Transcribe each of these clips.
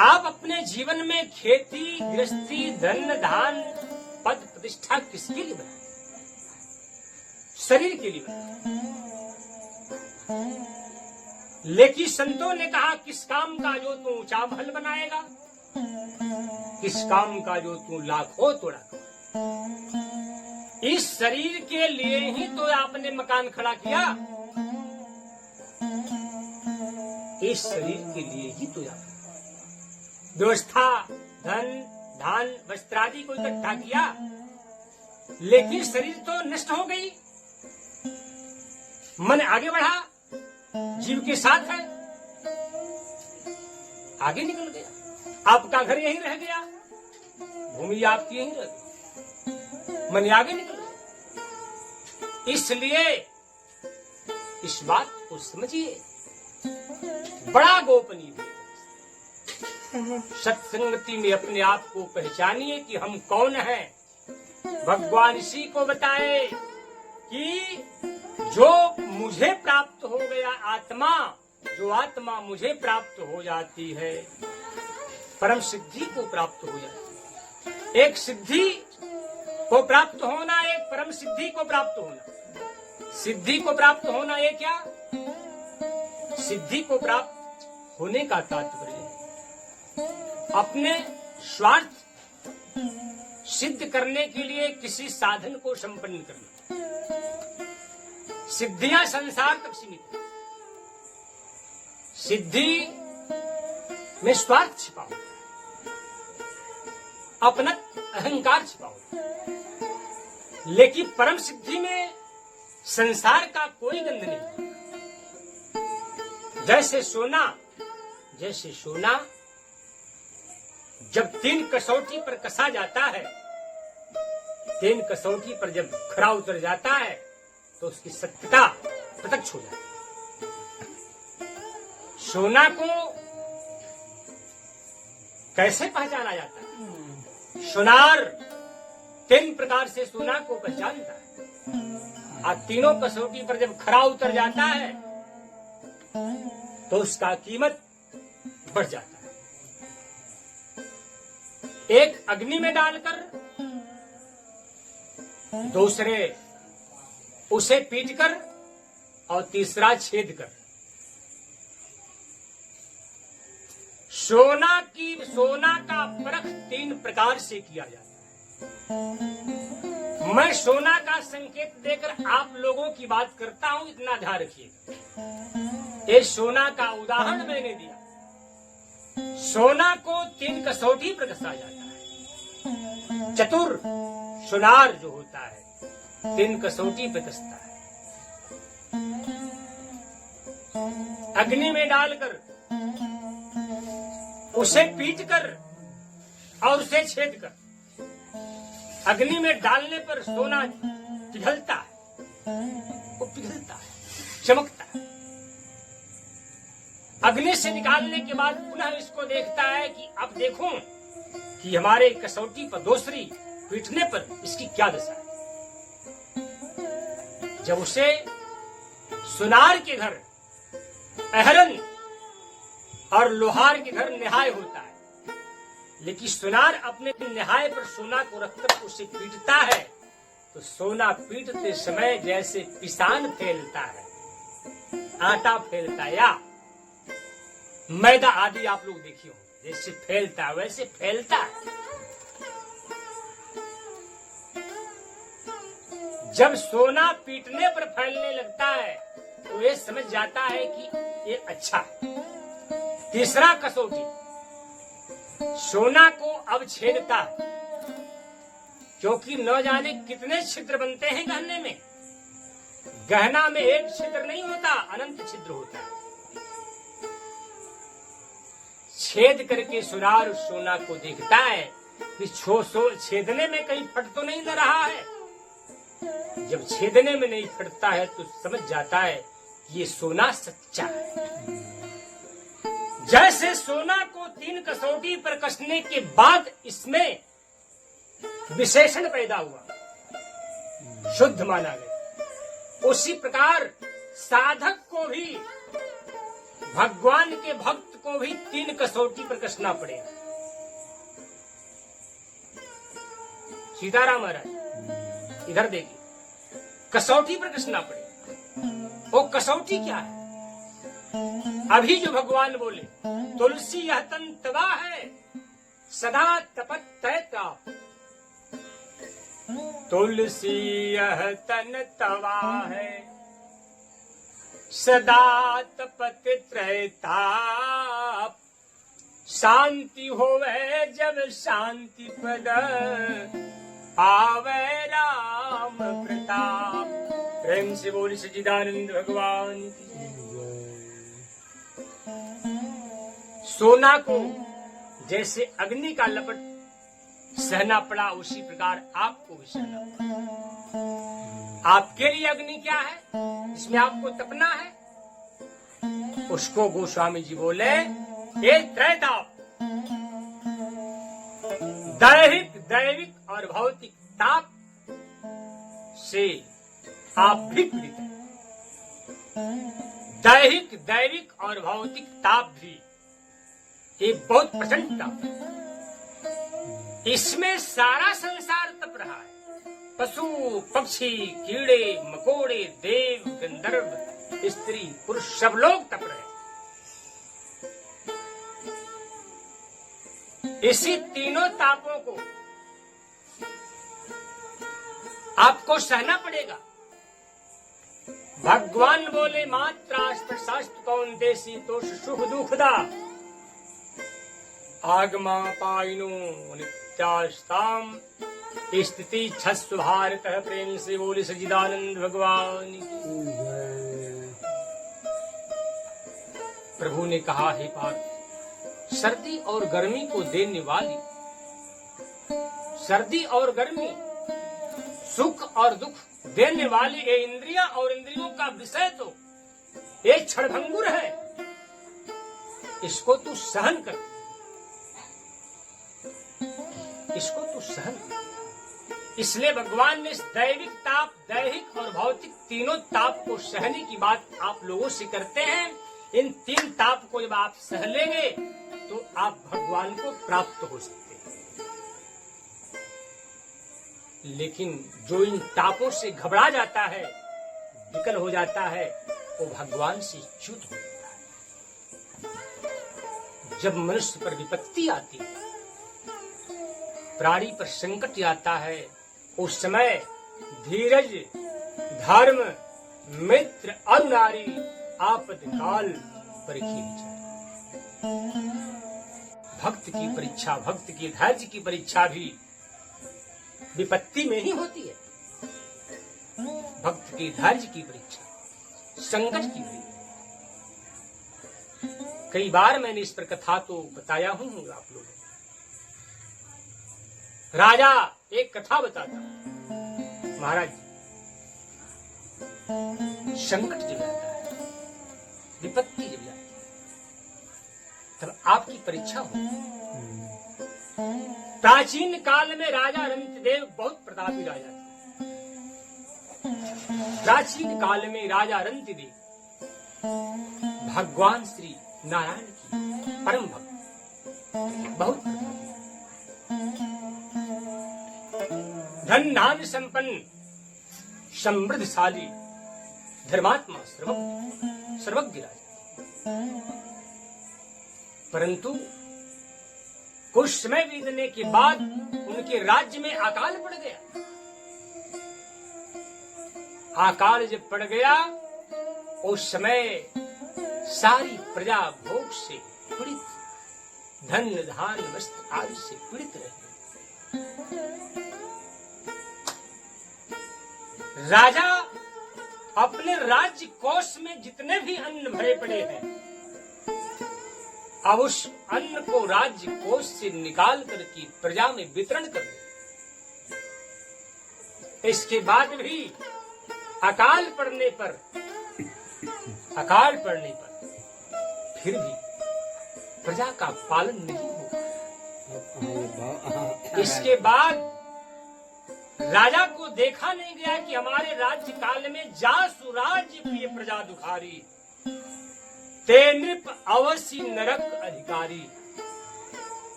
आप अपने जीवन में खेती, गृहस्थी, धन, धान, पद, प्रतिष्ठा किसके लिए बनाए? शरीर के लिए बनाए। लेकिन संतों ने कहा, किस काम का जो तू ऊंचा महल बनाएगा, किस काम का जो तू लाखों तोड़ा। इस शरीर के लिए ही तो आपने मकान खड़ा किया, इस शरीर के लिए ही तो आपने व्यवस्था, धन, धान, वस्त्रादि को इकट्ठा किया। लेकिन शरीर तो नष्ट हो गई, मन आगे बढ़ा, जीव के साथ है, आगे निकल गया। आपका घर यहीं रह गया, भूमि आपकी यहीं रह गई, मन आगे निकल गया। इसलिए इस बात को समझिए, बड़ा गोपनीय है। सत्संगति में अपने आप को पहचानिए कि हम कौन हैं। भगवान इसी को बताए कि जो मुझे प्राप्त हो गया आत्मा, जो आत्मा मुझे प्राप्त हो जाती है, परम सिद्धि को प्राप्त हो जाती है। एक सिद्धि को प्राप्त होना, एक परम सिद्धि को प्राप्त होना। सिद्धि को प्राप्त होना ये क्या? सिद्धि को प्राप्त होने का तात्पर्य अपने स्वार्थ सिद्ध करने के लिए किसी साधन को संपन्न करना। सिद्धियां संसार तक सीमित है। सिद्धि में स्वार्थ छिपा होता है, अपना अहंकार छिपा होता है। लेकिन परम सिद्धि में संसार का कोई गंध नहीं। जैसे सोना जब 3 कसौटी पर कसा जाता है, 3 कसौटी पर जब खरा उतर जाता है तो उसकी सत्यता प्रत्यक्ष हो जाती है। सोना को कैसे पहचाना जाता है? सोनार 3 प्रकार से सोना को पहचानता है। और तीनों कसौटी पर जब खरा उतर जाता है तो उसका कीमत बढ़ जाता है। एक अग्नि में डालकर, दूसरे उसे पीटकर और तीसरा छेद कर। सोना का परख 3 प्रकार से किया जाता है। मैं सोना का संकेत देकर आप लोगों की बात करता हूं, इतना ध्यान रखिएगा। ये सोना का उदाहरण मैंने दिया। सोना को 3 कसौटी पर कसा जाता है। चतुर सोनार जो होता है 3 कसौटी पर कसता है। अग्नि में डालकर, उसे पीटकर और उसे छेद कर। अग्नि में डालने पर सोना पिघलता है, वो पिघलता है, चमकता है। अग्नि से निकालने के बाद पुनः इसको देखता है कि अब देखूं कि हमारे कसौटी पर दूसरी पीटने पर इसकी क्या दशा है। जब उसे सुनार के घर अहरन और लोहार के घर निहाय होता है, लेकिन सुनार अपने निहाय पर सोना को रखकर उसे पीटता है तो सोना पीटते समय जैसे पिसान फैलता है, आटा फैलता है या मैदा आदि आप लोग देखिए, जैसे फैलता है वैसे फैलता है। जब सोना पीटने पर फैलने लगता है तो ये समझ जाता है कि ये अच्छा है। तीसरा कसौटी, सोना को अब छेदता है, क्योंकि न जाने कितने छिद्र बनते हैं गहने में। गहना में एक छिद्र नहीं होता, अनंत छिद्र होता है। छेद करके सुनार सोना को देखता है कि छेदने में कहीं फट तो नहीं न रहा है। जब छेदने में नहीं फटता है तो समझ जाता है कि ये सोना सच्चा है। जैसे सोना को 3 कसौटी पर कसने के बाद इसमें विशेषण पैदा हुआ, शुद्ध माना गया, उसी प्रकार साधक को भी भगवान के भक्त को भी 3 कसौटी पर कसना पड़ेगा। सीताराम महाराज इधर देखिए, कसौटी पर कसना पड़ेगा। वो कसौटी क्या है? अभी जो भगवान बोले, तुलसी यह तन तवा है, सदा तपत तय ताप। तुलसी यह तन तवा है, सदा तपत त्रय ताप। शांति होवे जब शांति पद, पावे राम प्रताप। प्रेम से बोली सच्चिदानंद भगवान की। सोना को जैसे अग्नि का लपट सहना पड़ा, उसी प्रकार आपको भी सहना पड़ा। आपके लिए अग्नि क्या है, इसमें आपको तपना है। उसको गोस्वामी जी बोले, ये त्रैताप, दैहिक, दैविक और भौतिक ताप से आप भी पीड़ित हैं। दैहिक, दैविक और भौतिक ताप भी एक बहुत प्रचंड ताप है। इसमें सारा संसार तप रहा है। पशु, पक्षी, कीड़े मकोड़े, देव, गंधर्व, स्त्री, पुरुष सब लोग तप रहे हैं। इसी तीनों तापों को आपको सहना पड़ेगा। भगवान बोले, मात्रा स्पर्शास्त्र कौन्ते शीतोष सुख दुखदा, आगमा पाइनो नित्यास्ताम। स्थिति छस्व भारत। प्रेम से बोले सच्चिदानंद भगवान की। प्रभु ने कहा, हे पार्थ, सर्दी और गर्मी को देने वाली, सर्दी और गर्मी, सुख और दुख देने वाली ये इंद्रियां और इंद्रियों का विषय तो ये क्षणभंगुर है। इसको तू सहन कर, इसको तू सहन कर। इसलिए भगवान ने दैविक ताप, दैहिक और भौतिक तीनों ताप को सहने की बात आप लोगों से करते हैं। इन 3 ताप को जब आप सह लेंगे तो आप भगवान को प्राप्त हो सकते हैं। लेकिन जो इन तापों से घबरा जाता है, विकल हो जाता है, वो भगवान से च्युत हो जाता है। जब मनुष्य पर विपत्ति आती है, प्राणी पर संकट आता है, उस समय धीरज, धर्म, मित्र और नारी आपदकाल परीक्षी जाए। भक्त की परीक्षा, भक्त की धैर्य की परीक्षा भी विपत्ति में ही होती है। भक्त की धैर्य की परीक्षा, संकट की परीक्षा। कई बार मैंने इस पर कथा तो बताया हूं आप लोगों को। राजा एक कथा बताता, महाराज संकट जब आता है, विपत्ति जब आती है, तब आपकी परीक्षा हो। प्राचीन काल में राजा रंतदेव बहुत प्रतापी राजा थे। प्राचीन काल में राजा रंतदेव भगवान श्री नारायण की परम भक्त, बहुत प्रतापी, धन धान्य संपन्न, समृद्धशाली, धर्मात्मा, सर्वज्ञ राजा। परंतु कुछ समय बीतने के बाद उनके राज्य में अकाल पड़ गया। अकाल जब पड़ गया, उस समय सारी प्रजा भोग से पीड़ित, धन धान्य वस्त्र आदि से पीड़ित रहे। राजा अपने राज्य कोष में जितने भी अन्न भरे पड़े हैं, अब उस अन्न को राज्य कोष से निकाल करके प्रजा में वितरण कर दे। इसके बाद भी अकाल पड़ने पर फिर भी प्रजा का पालन नहीं होगा। इसके बाद राजा को देखा नहीं गया कि हमारे राज्य काल में जासु राज्य प्रिय प्रजा दुखारी, ते नृप अवश्य नरक अधिकारी।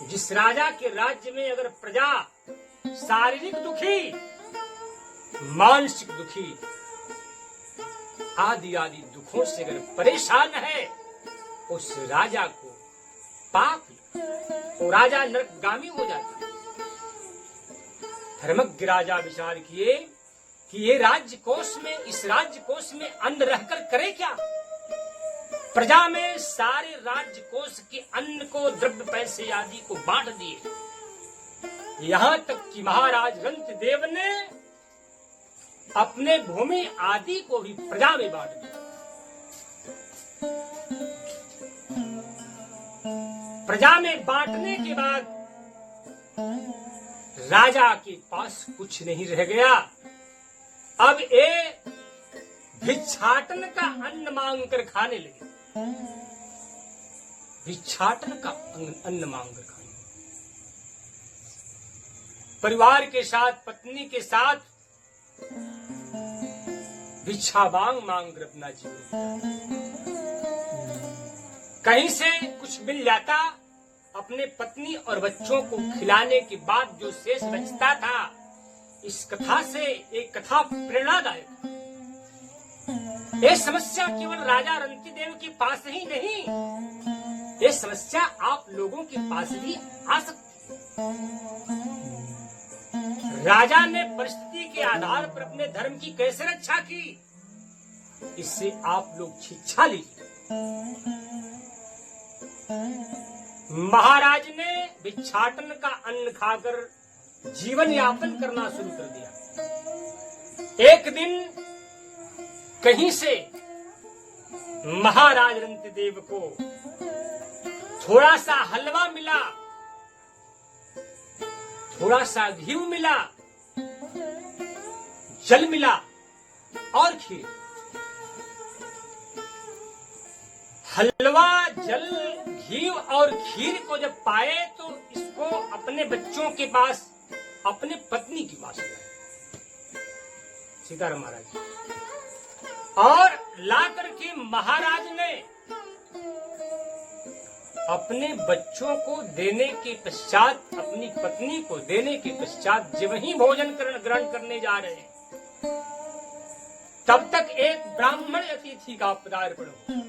जिस राजा के राज्य में अगर प्रजा शारीरिक दुखी, मानसिक दुखी, आदि आदि दुखों से अगर परेशान है, उस राजा को पाप, वो राजा नरकगामी हो जाता। धर्मज्ञ राजा विचार किए कि ये राज्य कोष में, इस राज्य कोष में अन्न रहकर करे क्या। प्रजा में सारे राज्य कोष के अन्न को, द्रव्य पैसे आदि को बांट दिए। यहां तक कि महाराज रंतदेव ने अपने भूमि आदि को भी प्रजा में बांट दिया। प्रजा में बांटने के बाद राजा के पास कुछ नहीं रह गया। अब ये भिक्षाटन का अन्न मांग कर खाने लगे। भिक्षाटन का अन्न मांग कर खाने लगे। परिवार के साथ, पत्नी के साथ भिक्षा मांग कर अपना जीवन, कहीं से कुछ मिल जाता, अपने पत्नी और बच्चों को खिलाने के बाद जो शेष बचता था। इस कथा से एक कथा प्रेरणादायक। ये समस्या केवल राजा रंतिदेव के पास ही नहीं, ये समस्या आप लोगों के पास भी आ सकती है। राजा ने परिस्थिति के आधार पर अपने धर्म की कैसे रक्षा की, इससे आप लोग शिक्षा लीजिए। महाराज ने भिक्षाटन का अन्न खाकर जीवन यापन करना शुरू कर दिया। एक दिन कहीं से महाराज रंतिदेव को थोड़ा सा हलवा मिला, थोड़ा सा घी मिला, जल मिला और खीर। हलवा, जल, घी और खीर को जब पाए तो इसको अपने बच्चों के पास, अपने पत्नी के पास लाए सीताराम महाराज, और ला करके महाराज ने अपने बच्चों को देने के पश्चात, अपनी पत्नी को देने के पश्चात जब ही भोजन ग्रहण करने जा रहे हैं, तब तक एक ब्राह्मण अतिथि का पदार्पण हो।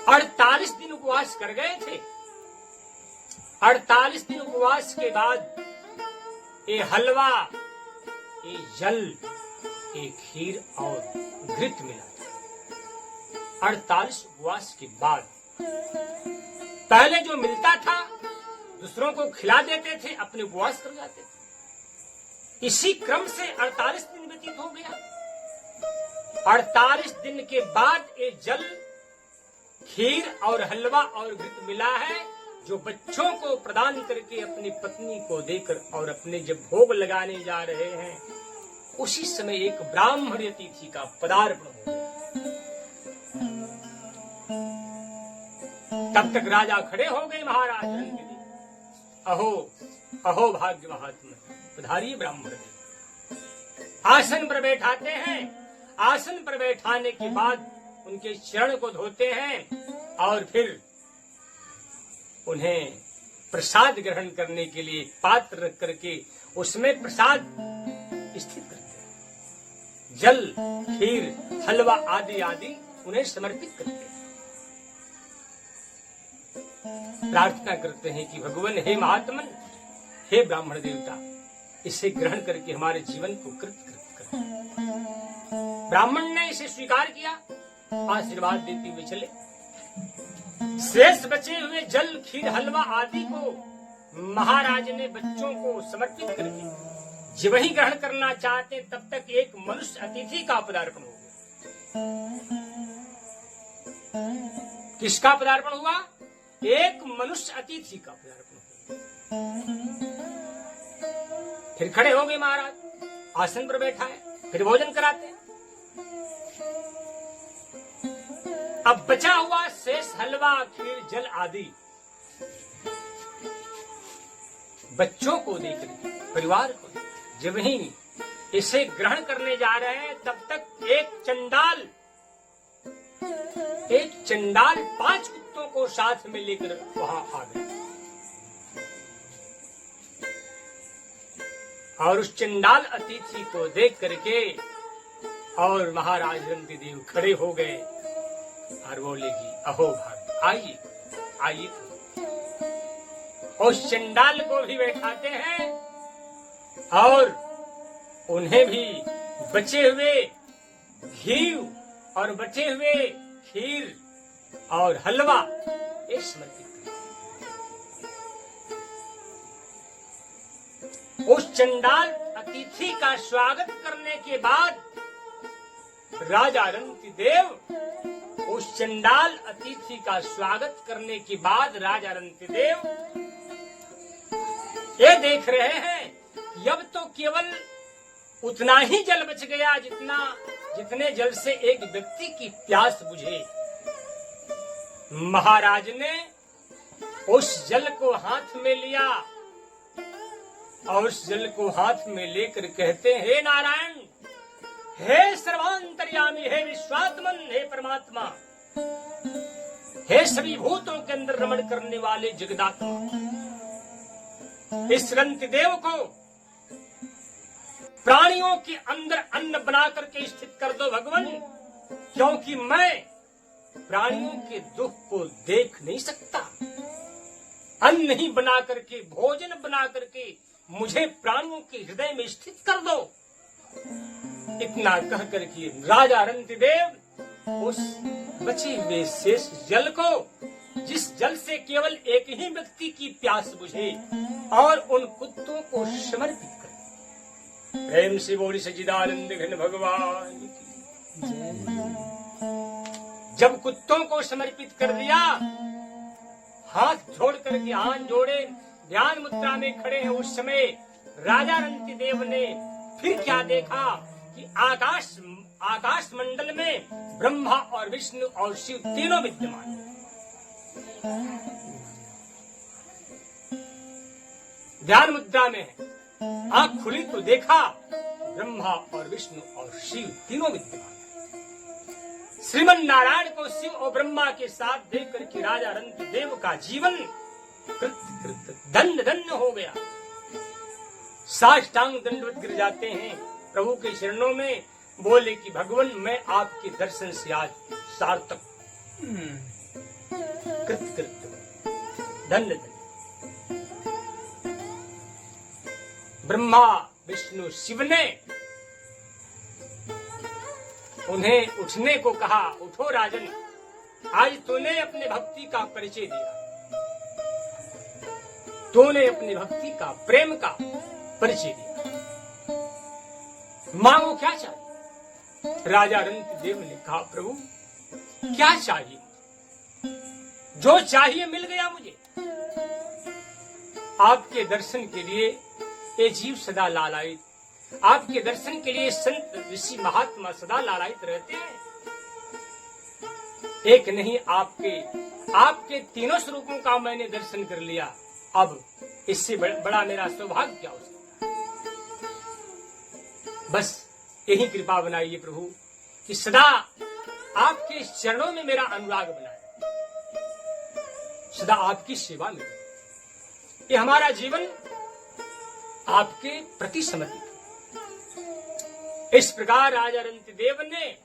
48 दिन उपवास कर गए थे। 48 दिन उपवास के बाद ये हलवा, ये जल, ये खीर और घृत मिला था। 48 उपवास के बाद पहले जो मिलता था दूसरों को खिला देते थे, अपने उपवास कर जाते थे। इसी क्रम से 48 दिन व्यतीत हो गया। 48 दिन के बाद ये जल, खीर और हलवा और घृत मिला है, जो बच्चों को प्रदान करके अपनी पत्नी को देकर और अपने जब भोग लगाने जा रहे हैं, उसी समय एक ब्राह्मण अतिथि का पदार्पण हो गया। तब तक राजा खड़े हो गए। महाराज रंगदेव, अहो अहो भाग्य महात्मा, पधारिए ब्राह्मण देव। आसन पर बैठाते हैं। आसन पर बैठाने के बाद उनके चरण को धोते हैं और फिर उन्हें प्रसाद ग्रहण करने के लिए पात्र रख करके उसमें प्रसाद स्थित करते हैं। जल, खीर, हलवा आदि आदि उन्हें समर्पित करते हैं। प्रार्थना करते हैं कि भगवान, हे महात्मन, हे ब्राह्मण देवता, इसे ग्रहण करके हमारे जीवन को कृत करें। ब्राह्मण ने इसे स्वीकार किया, आशीर्वाद देते हुए चले। शेष बचे हुए जल, खीर, हलवा आदि को महाराज ने बच्चों को समर्पित करके जब वही ग्रहण करना चाहते, तब तक एक मनुष्य अतिथि का पदार्पण हो गया। किसका पदार्पण हुआ? एक मनुष्य अतिथि का पदार्पण हुआ। फिर खड़े हो गए महाराज, आसन पर बैठा है, फिर भोजन कराते हैं। अब बचा हुआ शेष हलवा, खीर, जल आदि बच्चों को देकर, परिवार को जब ही इसे ग्रहण करने जा रहे हैं, तब तक एक चंडाल 5 कुत्तों को साथ में लेकर वहां आ गया और उस चंडाल अतिथि को देख करके और महाराज रंतिदेव खड़े हो गए और बोले कि अहो भाग, आइए आइए। उस चंडाल को भी बैठाते हैं और उन्हें भी बचे हुए घी और बचे हुए खीर और हलवा ये समर्पित करते। उस चंडाल अतिथि का स्वागत करने के बाद राजा रंतिदेव उस चंडाल अतिथि का स्वागत करने के बाद राजा रंतिदेव ये देख रहे हैं कि अब तो केवल उतना ही जल बच गया जितने जल से एक व्यक्ति की प्यास बुझे। महाराज ने उस जल को हाथ में लिया और उस जल को हाथ में लेकर कहते हैं, हे नारायण, हे सर्वांतर्यामी, हे विश्वात्मन, हे परमात्मा, हे सभी भूतों के अंदर रमण करने वाले जगदात्मा, इस रंतिदेव को प्राणियों के अंदर अन्न बना करके स्थित कर दो भगवान, क्योंकि मैं प्राणियों के दुख को देख नहीं सकता। अन्न ही बना करके, भोजन बना करके मुझे प्राणियों के हृदय में स्थित कर दो। इतना कह करके राजा रंतिदेव उस बचे हुए शेष जल को, जिस जल से केवल एक ही व्यक्ति की प्यास बुझे, और उन कुत्तों को समर्पित कर। प्रेम से बोली सच्चिदानंद घन भगवान की। जब कुत्तों को समर्पित कर दिया, हाथ जोड़ करके हाथ जोड़े ध्यान मुद्रा में खड़े हैं, उस समय राजा रंतिदेव ने फिर क्या देखा कि आकाश मंडल में ब्रह्मा और विष्णु और शिव तीनों विद्यमान। ध्यान मुद्रा में आंख खुली तो देखा ब्रह्मा और विष्णु और शिव तीनों विद्यमान। श्रीमन नारायण को शिव और ब्रह्मा के साथ देख करके राजा रंतिदेव का जीवन धन्य धन्य हो गया। साष्टांग दंडवत गिर जाते हैं प्रभु के चरणों में, बोले कि भगवान, मैं आपके दर्शन से आज सार्थक कृत धन्य धन्य। ब्रह्मा विष्णु शिव ने उन्हें उठने को कहा, उठो राजन, आज तूने अपने भक्ति का परिचय दिया, तूने अपनी भक्ति का, प्रेम का परिचय दिया, मांगो क्या चाहिए। राजा रंतिदेव ने कहा, प्रभु क्या चाहिए, जो चाहिए मिल गया मुझे। आपके दर्शन के लिए ये जीव सदा लालायित, आपके दर्शन के लिए संत ऋषि महात्मा सदा लालायित रहते हैं। एक नहीं, आपके तीनों स्वरूपों का मैंने दर्शन कर लिया, अब इससे बड़ा मेरा सौभाग्य क्या हो सकता है। बस यही कृपा बनाइए प्रभु कि सदा आपके चरणों में मेरा अनुराग बनाए, सदा आपकी सेवा में ये हमारा जीवन आपके प्रति समर्पित। इस प्रकार राजा रंतिदेव ने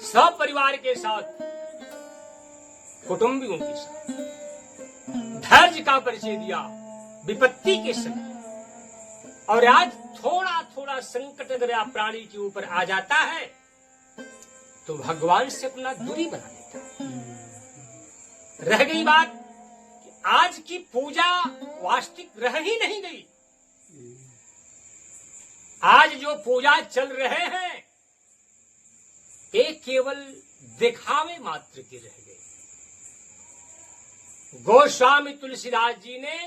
सपरिवार के साथ, कुटुंबियों के साथ धैर्य का परिचय दिया विपत्ति के समय। और आज थोड़ा थोड़ा संकट अगर आप प्राणी के ऊपर आ जाता है तो भगवान से अपना दूरी बना लेता है। रह गई बात कि आज की पूजा वास्तविक रह ही नहीं गई। आज जो पूजा चल रहे हैं ये केवल दिखावे मात्र के रह गए। गोस्वामी तुलसीदास जी ने